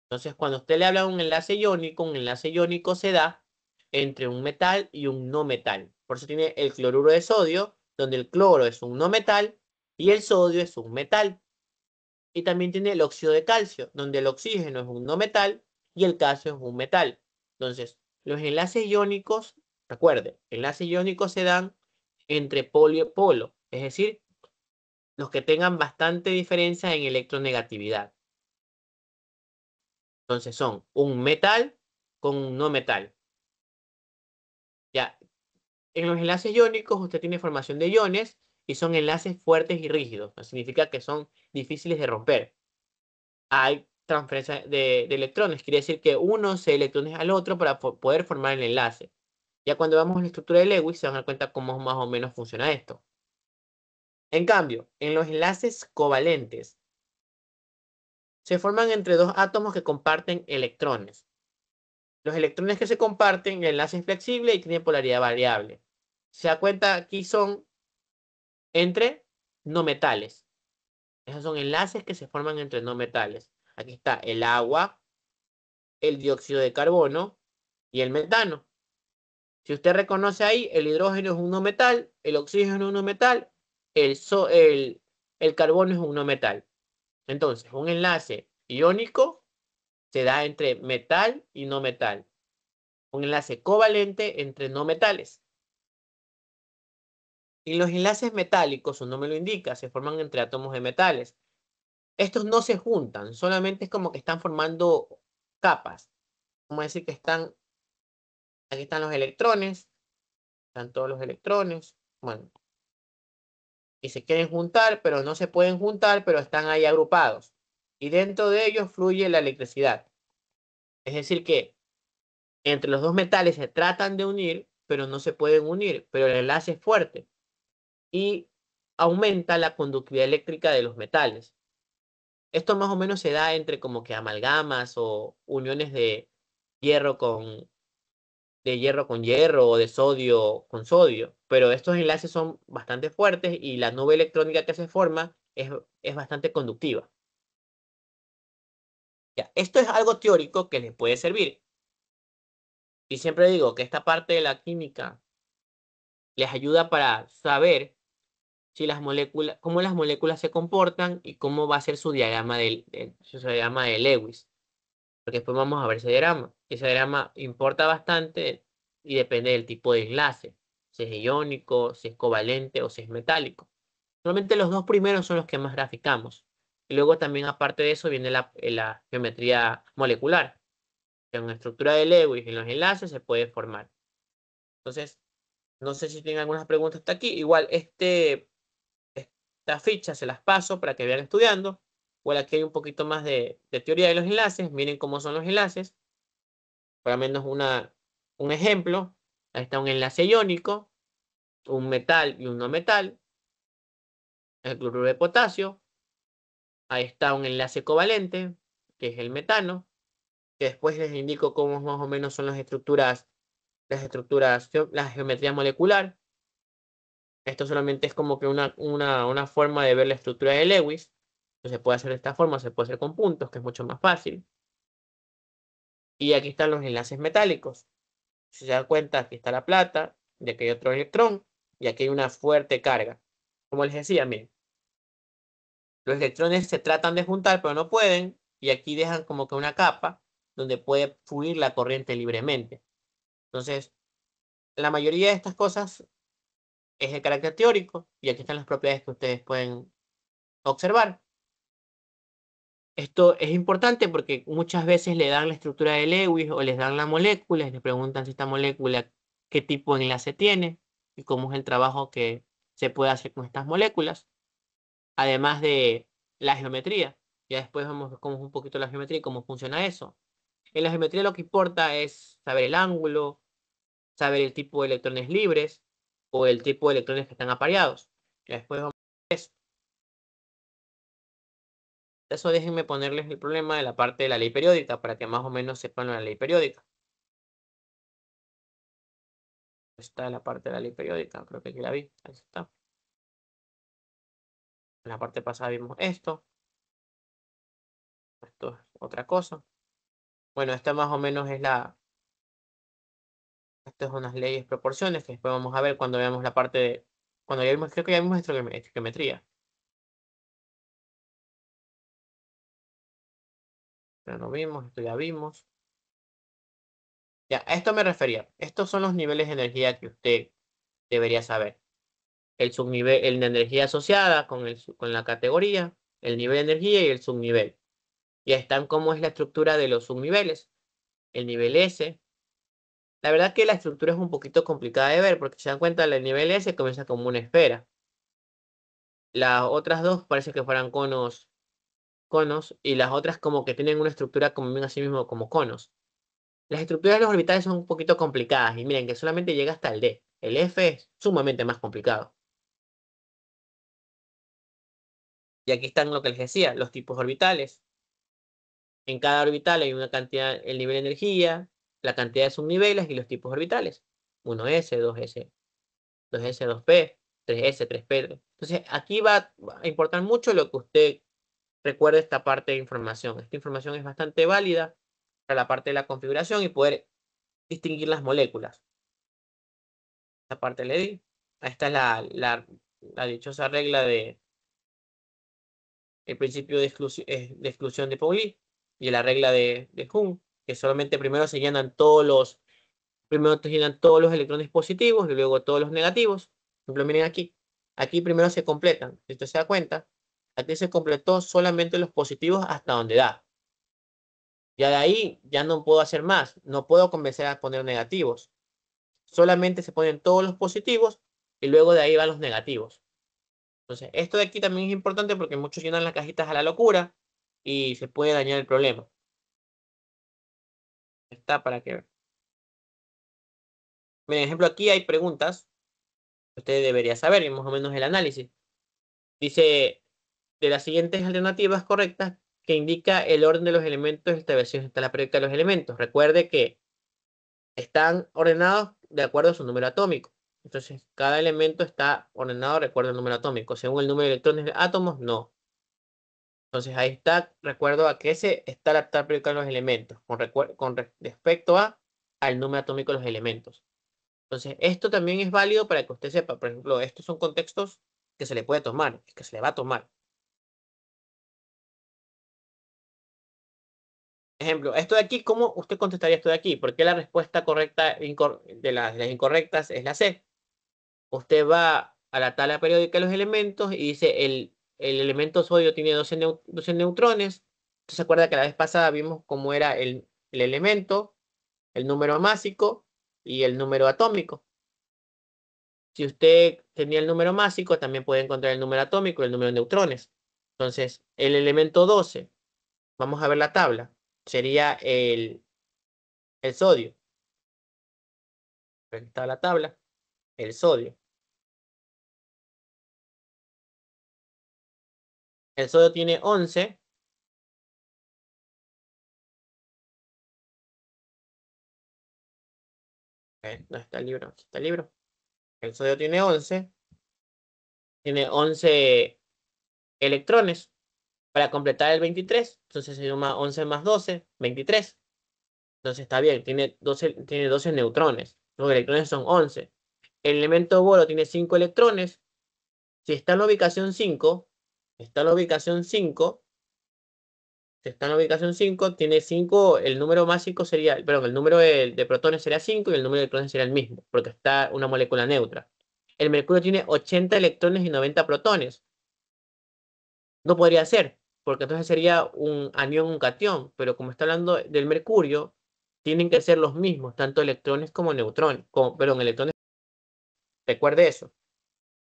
Entonces, cuando usted le habla de un enlace iónico se da entre un metal y un no metal. Por eso tiene el cloruro de sodio, donde el cloro es un no metal y el sodio es un metal. Y también tiene el óxido de calcio, donde el oxígeno es un no metal y el calcio es un metal. Entonces, los enlaces iónicos, recuerde, enlaces iónicos se dan entre polo y polo, es decir, los que tengan bastante diferencia en electronegatividad. Entonces son un metal con un no metal. Ya, en los enlaces iónicos usted tiene formación de iones y son enlaces fuertes y rígidos. Significa que son difíciles de romper. Hay transferencia de electrones, quiere decir que uno se electrones al otro para poder formar el enlace. Ya cuando vamos a la estructura de Lewis se van a dar cuenta cómo más o menos funciona esto. En cambio, en los enlaces covalentes se forman entre dos átomos que comparten electrones. Los electrones que se comparten, el enlace es flexible y tiene polaridad variable. Se da cuenta, aquí son entre no metales. Esos son enlaces que se forman entre no metales. Aquí está el agua, el dióxido de carbono y el metano. Si usted reconoce ahí, el hidrógeno es un no metal, el oxígeno es un no metal, el carbono es un no metal. Entonces, un enlace iónico se da entre metal y no metal. Un enlace covalente entre no metales. Y los enlaces metálicos, su nombre lo indica, se forman entre átomos de metales. Estos no se juntan, solamente es como que están formando capas. Vamos a decir que aquí están los electrones, están todos los electrones, bueno, y se quieren juntar, pero no se pueden juntar, pero están ahí agrupados. Y dentro de ellos fluye la electricidad. Es decir que entre los dos metales se tratan de unir, pero no se pueden unir, pero el enlace es fuerte y aumenta la conductividad eléctrica de los metales. Esto más o menos se da entre como que amalgamas o uniones de hierro con hierro o de sodio con sodio. Pero estos enlaces son bastante fuertes y la nube electrónica que se forma es bastante conductiva. Ya, esto es algo teórico que les puede servir. Y siempre digo que esta parte de la química les ayuda para saber si las moléculas, cómo las moléculas se comportan y cómo va a ser su diagrama su diagrama de Lewis. Porque después vamos a ver ese diagrama. Ese diagrama importa bastante y depende del tipo de enlace. Si es iónico, si es covalente o si es metálico. Normalmente los dos primeros son los que más graficamos. Y luego también aparte de eso viene la geometría molecular. En la estructura de Lewis en los enlaces se puede formar. Entonces, no sé si tienen algunas preguntas hasta aquí. Igual estas fichas se las paso para que vayan estudiando. Igual aquí hay un poquito más de teoría de los enlaces. Miren cómo son los enlaces. Por lo menos un ejemplo. Ahí está un enlace iónico, un metal y un no metal. El cloruro de potasio. Ahí está un enlace covalente, que es el metano. Que después les indico cómo más o menos son la geometría molecular. Esto solamente es como que una forma de ver la estructura de Lewis. Se puede hacer de esta forma, se puede hacer con puntos, que es mucho más fácil. Y aquí están los enlaces metálicos. Si se dan cuenta, aquí está la plata, y aquí hay otro electrón, y aquí hay una fuerte carga. Como les decía, miren, los electrones se tratan de juntar, pero no pueden, y aquí dejan como que una capa donde puede fluir la corriente libremente. Entonces, la mayoría de estas cosas es de carácter teórico, y aquí están las propiedades que ustedes pueden observar. Esto es importante porque muchas veces le dan la estructura de Lewis o les dan la molécula y les preguntan si esta molécula qué tipo de enlace tiene y cómo es el trabajo que se puede hacer con estas moléculas, además de la geometría. Ya después vamos a ver cómo es un poquito la geometría y cómo funciona eso. En la geometría lo que importa es saber el ángulo, saber el tipo de electrones libres o el tipo de electrones que están apareados. Ya después vamos a ver eso. Eso déjenme ponerles el problema de la parte de la ley periódica para que más o menos sepan la ley periódica. Está la parte de la ley periódica, creo que aquí la vi. Ahí está. En la parte pasada vimos esto. Esto es otra cosa. Bueno, esta más o menos es la... Estas son unas leyes proporciones que después vamos a ver cuando veamos la parte de... Cuando ya vimos, creo que ya vimos estequiometría. Pero no vimos, esto ya vimos. Ya, a esto me refería. Estos son los niveles de energía que usted debería saber. El subnivel, el de energía asociada con la categoría, el nivel de energía y el subnivel. Ya están cómo es la estructura de los subniveles. El nivel S. La verdad que la estructura es un poquito complicada de ver porque se dan cuenta el nivel S comienza como una esfera. Las otras dos parece que fueran conos, y las otras como que tienen una estructura como así mismo como conos. Las estructuras de los orbitales son un poquito complicadas y miren que solamente llega hasta el D. El F es sumamente más complicado. Y aquí están lo que les decía, los tipos orbitales. En cada orbital hay una cantidad, el nivel de energía, la cantidad de subniveles y los tipos orbitales. 1s, 2s, 2s, 2p, 3s, 3p. Entonces, aquí va a importar mucho lo que usted recuerde esta parte de información. Esta información es bastante válida para la parte de la configuración y poder distinguir las moléculas. Esta parte le di. Esta es la dichosa regla de el principio de exclusión de Pauli y la regla de Hund, que solamente primero se llenan primero te llenan todos los electrones positivos y luego todos los negativos. Por ejemplo, miren aquí. Aquí primero se completan. Si usted se da cuenta, aquí se completó solamente los positivos hasta donde da. Ya de ahí ya no puedo hacer más. No puedo comenzar a poner negativos. Solamente se ponen todos los positivos y luego de ahí van los negativos. Entonces, esto de aquí también es importante porque muchos llenan las cajitas a la locura y se puede dañar el problema. Está para que... Miren, ejemplo, aquí hay preguntas que usted debería saber y más o menos el análisis. Dice, de las siguientes alternativas correctas que indica el orden de los elementos de esta versión está la periódica de los elementos. Recuerde que están ordenados de acuerdo a su número atómico. Entonces, cada elemento está ordenado de acuerdo al número atómico. Según el número de electrones de átomos, no. Entonces, ahí está, recuerdo a que ese está la tabla periódica de los elementos, con respecto al número atómico de los elementos. Entonces, esto también es válido para que usted sepa, por ejemplo, estos son contextos que se le puede tomar, que se le va a tomar. Ejemplo, esto de aquí, ¿cómo usted contestaría esto de aquí? ¿Por qué la respuesta correcta de las incorrectas es la C? Usted va a la tabla periódica de los elementos y dice el elemento sodio tiene 12 neutrones. ¿Se acuerda que la vez pasada vimos cómo era el elemento, el número másico y el número atómico? Si usted tenía el número másico, también puede encontrar el número atómico y el número de neutrones. Entonces, el elemento 12, vamos a ver la tabla, sería el sodio. Aquí está la tabla, el sodio. El sodio tiene 11. ¿Dónde está el libro? Aquí está el libro. El sodio tiene 11. Tiene 11 electrones para completar el 23. Entonces se suma 11 más 12, 23. Entonces está bien, tiene 12 neutrones. Los electrones son 11. El elemento boro tiene 5 electrones. Si está en la ubicación 5, está en la ubicación 5, si está en la ubicación 5, tiene 5, el número másico sería, perdón, el número de protones sería 5 y el número de electrones sería el mismo, porque está una molécula neutra. El mercurio tiene 80 electrones y 90 protones. No podría ser, porque entonces sería un anión, un catión, pero como está hablando del mercurio, tienen que ser los mismos, tanto electrones como neutrones, perdón, electrones. Recuerde eso.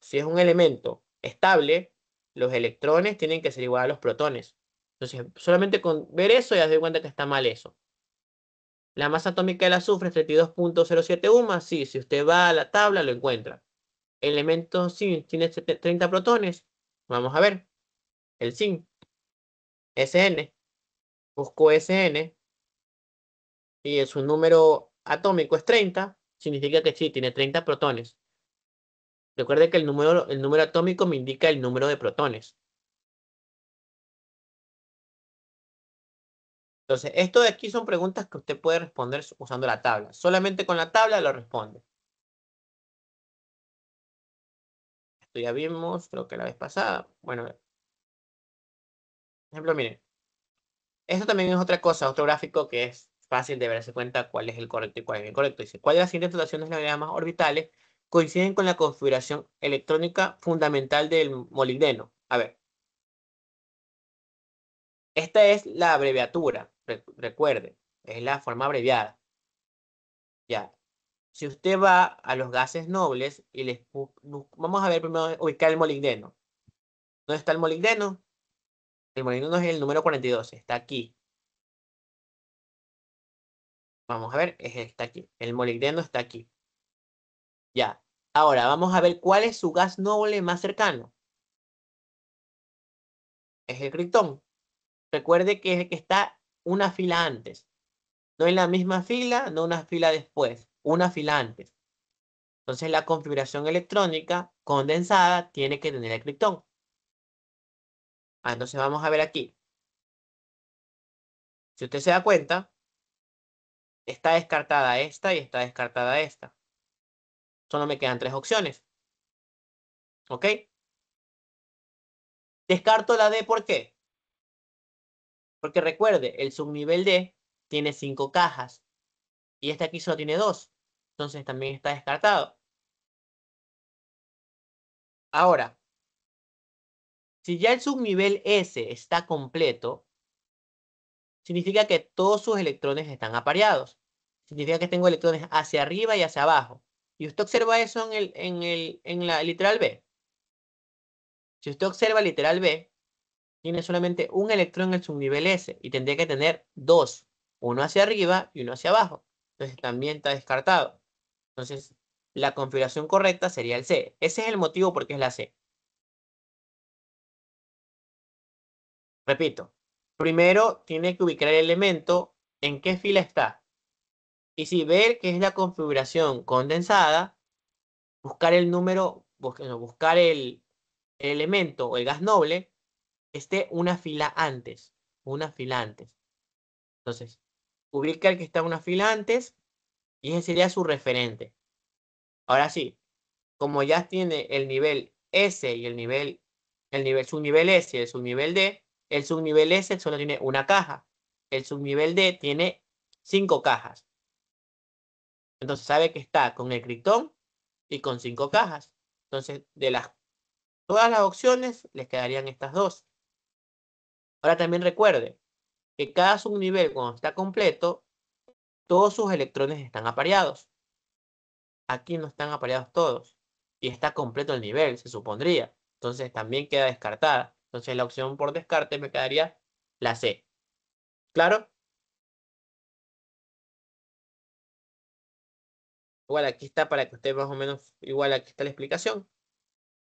Si es un elemento estable, los electrones tienen que ser igual a los protones. Entonces, solamente con ver eso ya se da cuenta que está mal eso. La masa atómica del azufre es 32.07 UMA. Sí, si usted va a la tabla lo encuentra. Elemento zinc tiene 30 protones. Vamos a ver. El zinc. SN. Busco SN. Y su número atómico es 30. Significa que sí, tiene 30 protones. Recuerde que el número atómico me indica el número de protones. Entonces, esto de aquí son preguntas que usted puede responder usando la tabla. Solamente con la tabla lo responde. Esto ya vimos, creo que la vez pasada. Bueno, por ejemplo, miren. Esto también es otra cosa, otro gráfico que es fácil de darse cuenta cuál es el correcto y cuál es el incorrecto. Dice, ¿cuál de las siguientes situaciones de diagramas orbitales coinciden con la configuración electrónica fundamental del molibdeno? A ver. Esta es la abreviatura, recuerde, es la forma abreviada. Ya. Si usted va a los gases nobles y vamos a ver primero ubicar el molibdeno. ¿Dónde está el molibdeno? El molibdeno es el número 42, está aquí. Vamos a ver, está aquí. El molibdeno está aquí. Ya. Ahora, vamos a ver cuál es su gas noble más cercano. Es el criptón. Recuerde que es el que está una fila antes. No en la misma fila, no una fila después. Una fila antes. Entonces la configuración electrónica condensada tiene que tener el criptón. Entonces vamos a ver aquí. Si usted se da cuenta, está descartada esta y está descartada esta. Solo me quedan 3 opciones. ¿Ok? Descarto la D, ¿por qué? Porque recuerde, el subnivel D tiene 5 cajas. Y este aquí solo tiene 2. Entonces también está descartado. Ahora, si ya el subnivel S está completo, significa que todos sus electrones están apareados. Significa que tengo electrones hacia arriba y hacia abajo. Y usted observa eso en la literal B. Si usted observa literal B, tiene solamente un electrón en el subnivel S y tendría que tener 2. Uno hacia arriba y uno hacia abajo. Entonces también está descartado. Entonces, la configuración correcta sería el C. Ese es el motivo por qué es la C. Repito, primero tiene que ubicar el elemento en qué fila está. Y si ver que es la configuración condensada, buscar el número, buscar el elemento o el gas noble que esté una fila antes. Una fila antes. Entonces, ubica el que está una fila antes y ese sería su referente. Ahora sí, como ya tiene el nivel S y subnivel S y el subnivel D, el subnivel S solo tiene una caja. El subnivel D tiene 5 cajas. Entonces sabe que está con el criptón y con 5 cajas. Entonces, todas las opciones les quedarían estas dos. Ahora también recuerde que cada subnivel, cuando está completo, todos sus electrones están apareados. Aquí no están apareados todos. Y está completo el nivel, se supondría. Entonces también queda descartada. Entonces la opción por descarte me quedaría la C. ¿Claro? Igual aquí está para que usted más o menos, igual aquí está la explicación.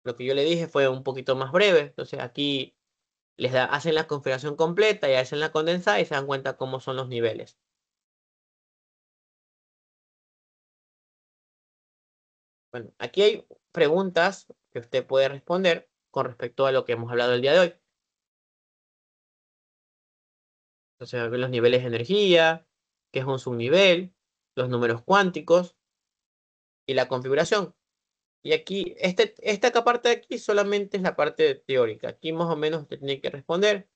Lo que yo le dije fue un poquito más breve. Entonces aquí hacen la configuración completa y hacen la condensada y se dan cuenta cómo son los niveles. Bueno, aquí hay preguntas que usted puede responder con respecto a lo que hemos hablado el día de hoy. Entonces, ver los niveles de energía, qué es un subnivel, los números cuánticos y la configuración. Y aquí, esta parte de aquí solamente es la parte teórica. Aquí más o menos usted tiene que responder.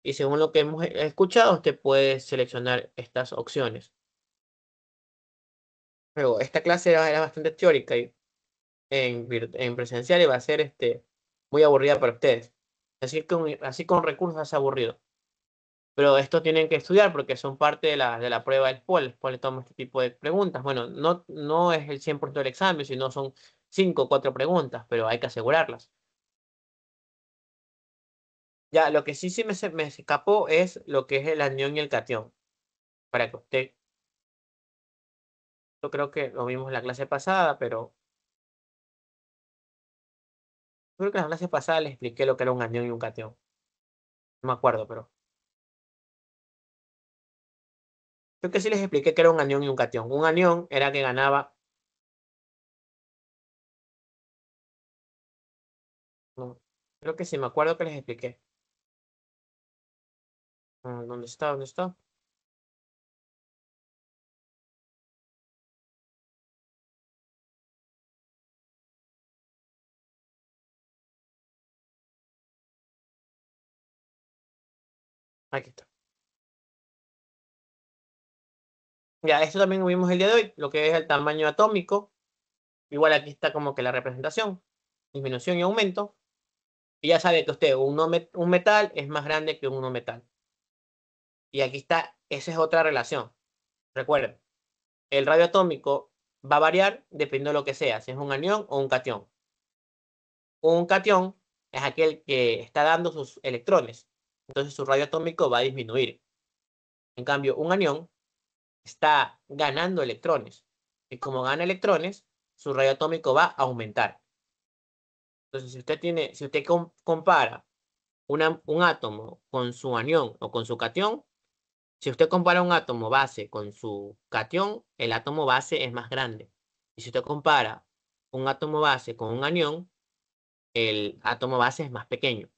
Y según lo que hemos escuchado, usted puede seleccionar estas opciones. Luego, esta clase era bastante teórica y en presencial y va a ser muy aburrida para ustedes. Así con recursos es aburrido. Pero esto tienen que estudiar porque son parte de la prueba del SPOL. El SPOL le toma este tipo de preguntas. Bueno, no es el 100% del examen, sino son 5 o 4 preguntas, pero hay que asegurarlas. Ya, lo que sí me escapó es lo que es el anión y el catión. Para que usted, yo creo que lo vimos en la clase pasada, pero creo que en la clase pasada les expliqué lo que era un anión y un catión. No me acuerdo, pero creo que sí les expliqué que era un anión y un catión. Un anión era que ganaba. No, creo que sí, me acuerdo que les expliqué. ¿Dónde está? ¿Dónde está? Aquí está. Ya, esto también lo vimos el día de hoy, lo que es el tamaño atómico. Igual aquí está como que la representación, disminución y aumento. Y ya sabe que usted, un metal es más grande que un no metal. Y aquí está, esa es otra relación. Recuerden, el radio atómico va a variar dependiendo de lo que sea, si es un anión o un catión. Un catión es aquel que está dando sus electrones. Entonces su radio atómico va a disminuir. En cambio, un anión está ganando electrones. Y como gana electrones, su radio atómico va a aumentar. Entonces, si usted compara un átomo con su anión o con su catión, si usted compara un átomo base con su catión, el átomo base es más grande. Y si usted compara un átomo base con un anión, el átomo base es más pequeño.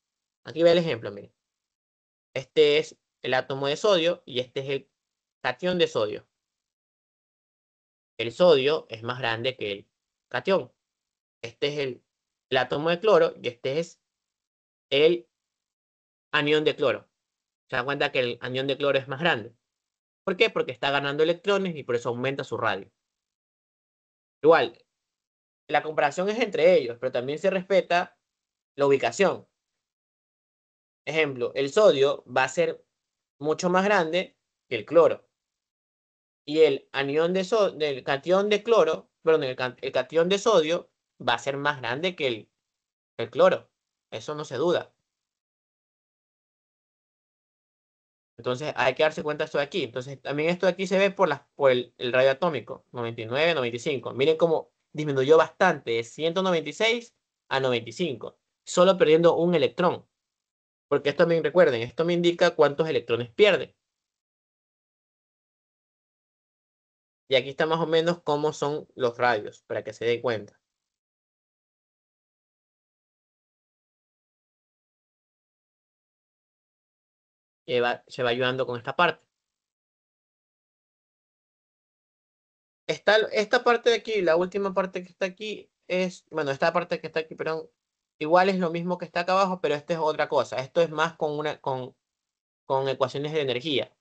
Aquí ve el ejemplo, mire. Este es el átomo de sodio y este es el catión de sodio. El sodio es más grande que el catión. Este es el átomo de cloro y este es el anión de cloro. Se da cuenta que el anión de cloro es más grande. ¿Por qué? Porque está ganando electrones y por eso aumenta su radio. Igual, la comparación es entre ellos, pero también se respeta la ubicación. Ejemplo, el sodio va a ser mucho más grande que el cloro. Y el anión del catión de cloro, perdón, el catión de sodio va a ser más grande que el cloro. Eso no se duda. Entonces hay que darse cuenta de esto de aquí. Entonces también esto de aquí se ve por el radio atómico, 99, 95. Miren cómo disminuyó bastante, de 196 a 95, solo perdiendo un electrón. Porque esto también recuerden, esto me indica cuántos electrones pierde. Y aquí está más o menos cómo son los radios, para que se dé cuenta. Y se va ayudando con esta parte. Esta parte de aquí, la última parte que está aquí, bueno, esta parte que está aquí, perdón, igual es lo mismo que está acá abajo, pero esta es otra cosa. Esto es más con ecuaciones de energía.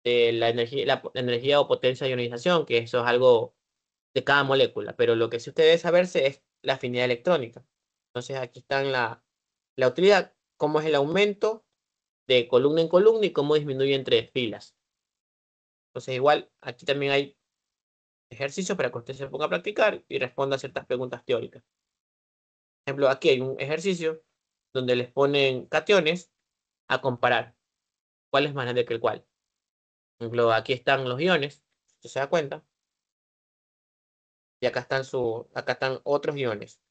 De la energía o potencia de ionización, que eso es algo de cada molécula. Pero lo que sí usted debe saberse es la afinidad electrónica. Entonces aquí está la utilidad, cómo es el aumento de columna en columna y cómo disminuye entre filas. Entonces igual, aquí también hay ejercicios para que usted se ponga a practicar y responda a ciertas preguntas teóricas. Por ejemplo, aquí hay un ejercicio donde les ponen cationes a comparar cuál es más grande que el cual. Por ejemplo, aquí están los iones, si usted se da cuenta, y acá están otros iones.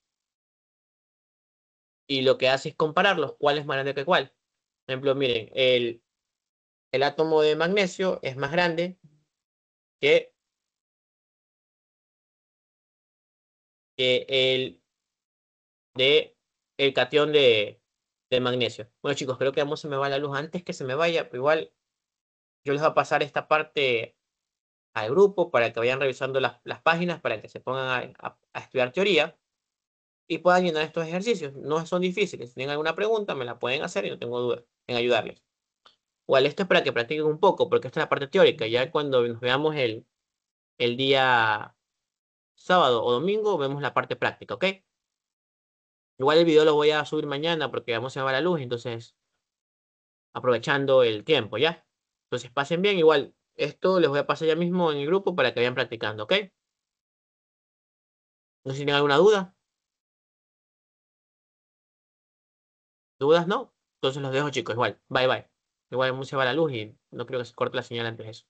Y lo que hace es compararlos, cuál es más grande que cuál. Por ejemplo, miren, el átomo de magnesio es más grande que, que el catión de magnesio. Bueno, chicos, creo que vamos se me va la luz antes que se me vaya, pero igual yo les voy a pasar esta parte al grupo para que vayan revisando las páginas, para que se pongan a estudiar teoría y puedan llenar estos ejercicios. No son difíciles. Si tienen alguna pregunta, me la pueden hacer y no tengo duda en ayudarles. Igual esto es para que practiquen un poco, porque esta es la parte teórica. Ya cuando nos veamos el día sábado o domingo, vemos la parte práctica, ¿ok? Igual el video lo voy a subir mañana porque vamos a va la luz, entonces aprovechando el tiempo, ¿ya? Entonces pasen bien, igual esto les voy a pasar ya mismo en el grupo para que vayan practicando, ¿ok? No sé si tienen alguna duda. ¿Dudas no? Entonces los dejo, chicos, igual. Bye, bye. Igual se va la luz y no creo que se corte la señal antes de eso.